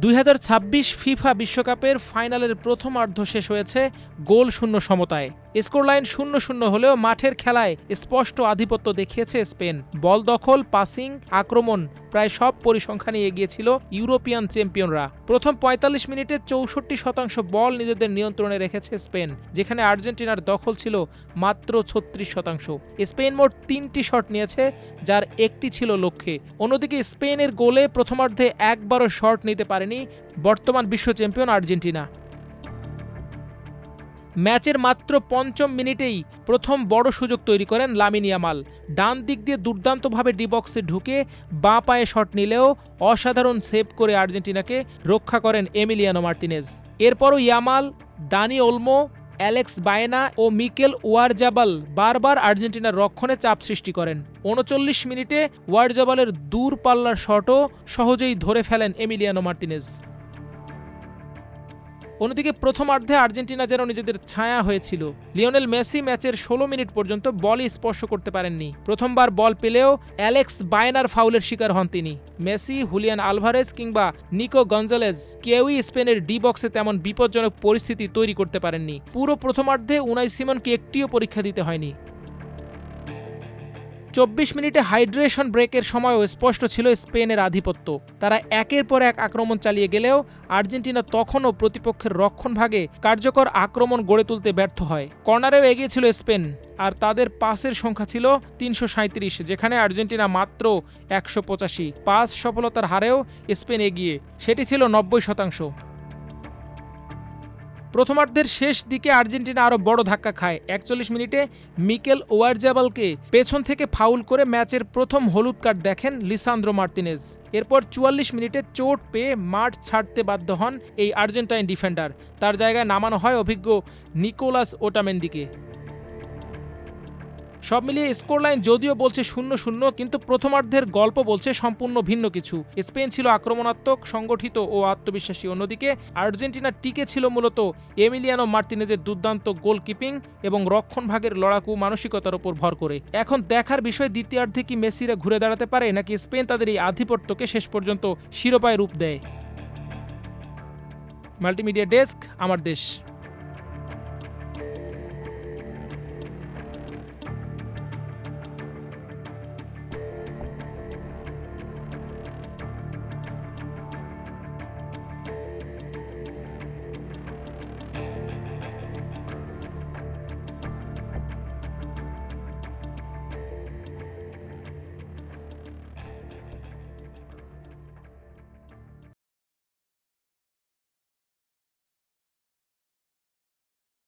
2026 FIFA বিশ্বকাপের ফাইনালের প্রথমার্ধ শেষ হয়েছে গোলশূন্য সমতায়। স্কোরলাইন 0-0 হলেও মাঠের খেলায় স্পষ্ট আধিপত্য দেখিয়েছে স্পেন। বল দখল, পাসিং, আক্রমণ প্রায় সব পরিসংখ্যানে এগিয়ে ছিল ইউরোপিয়ান চ্যাম্পিয়নরা। প্রথম 45 মিনিটে 64% বল নিজেদের নিয়ন্ত্রণে রেখেছে স্পেন, যেখানে আর্জেন্টিনার দখল ছিল মাত্র 36%। স্পেন মোট 3টি শট নিয়েছে, যার একটি ছিল লক্ষ্যে। অন্যদিকে স্পেনের গোলে প্রথমার্ধে একবারও শট নিতে পারেনি বর্তমান বিশ্ব চ্যাম্পিয়ন আর্জেন্টিনা। ম্যাচের মাত্র 5ম মিনিটেই প্রথম বড় সুযোগ তৈরি করেন লামিন ইয়ামাল। ডান দিক দিয়ে দুর্দান্তভাবে ডি বক্সে ঢুকে বাঁ পায়ে শট নিলেও অসাধারণ সেভ করে আর্জেন্টিনাকে রক্ষা করেন এমিলিয়ানো মার্তিনেজ। এরপরও Yamal, Dani Olmo, Alex Baena ও মিকেল ওয়ারজাবাল বারবার আর্জেন্টিনার রক্ষণে চাপ সৃষ্টি করেন। 39 মিনিটে ওয়ারজাবালের দূরপাল্লার শটও সহজেই ধরে ফেলেন এমিলিয়ানো মার্তিনেজ। অন্যদিকে প্রথমার্ধে আর্জেন্টিনা যেন নিজেদের ছায়া হয়েছিল। লিওনেল মেসি ম্যাচের 16 মিনিট পর্যন্ত বলই স্পর্শ করতে পারেননি। প্রথমবার বল পেলেও অ্যালেক্স বায়েনার ফাউলের শিকার হন তিনি। মেসি, হুলিয়ান আলভারেজ কিংবা নিকো গঞ্জালেজ কেউই স্পেনের ডি বক্সে তেমন বিপজ্জনক পরিস্থিতি তৈরি করতে পারেননি। পুরো প্রথমার্ধে উনাই সিমনকে একটিও পরীক্ষা দিতে হয়নি। 24 মিনিটে হাইড্রেশন ব্রেকের সময়ও স্পষ্ট ছিল স্পেনের আধিপত্য। তারা একের পর এক আক্রমণ চালিয়ে গেলেও আর্জেন্টিনা তখনও প্রতিপক্ষের রক্ষণভাগে কার্যকর আক্রমণ গড়ে তুলতে ব্যর্থ হয়। কর্নারেও এগিয়ে ছিল স্পেন, আর তাদের পাসের সংখ্যা ছিল 337, যেখানে আর্জেন্টিনা মাত্র 185। পাস সফলতার হারেও স্পেন এগিয়ে, সেটি ছিল 90%। প্রথমার্ধের শেষ দিকে আর্জেন্টিনা আরও বড় ধাক্কা খায়। 41 মিনিটে মিকেল ওয়ারজাবালকে পেছন থেকে ফাউল করে ম্যাচের প্রথম হলুদ কার্ড দেখেন লিসান্দ্রো মার্তিনেজ। এরপর 44 মিনিটে চোট পেয়ে মাঠ ছাড়তে বাধ্য হন এই আর্জেন্টাইন ডিফেন্ডার। তার জায়গায় নামানো হয় অভিজ্ঞ নিকোলাস ওটামেন্দিকে। সব মিলিয়ে স্কোরলাইন যদিও বলছে 0-0, কিন্তু প্রথমার্ধের গল্প বলছে সম্পূর্ণ ভিন্ন কিছু। স্পেন ছিল আক্রমণাত্মক, সংগঠিত ও আত্মবিশ্বাসী। অন্যদিকে আর্জেন্টিনা টিকে ছিল মূলত এমিলিয়ানো মার্তিনেজের দুর্দান্ত গোলকিপিং এবং রক্ষণভাগের লড়াকু মানসিকতার উপর ভর করে। এখন দেখার বিষয় দ্বিতীয়ার্ধে কি মেসিরা ঘুরে দাঁড়াতে পারে, নাকি স্পেন তাদের এই আধিপত্যকে শেষ পর্যন্ত শিরোপায় রূপ দেয়। মাল্টিমিডিয়া ডেস্ক, আমার দেশ।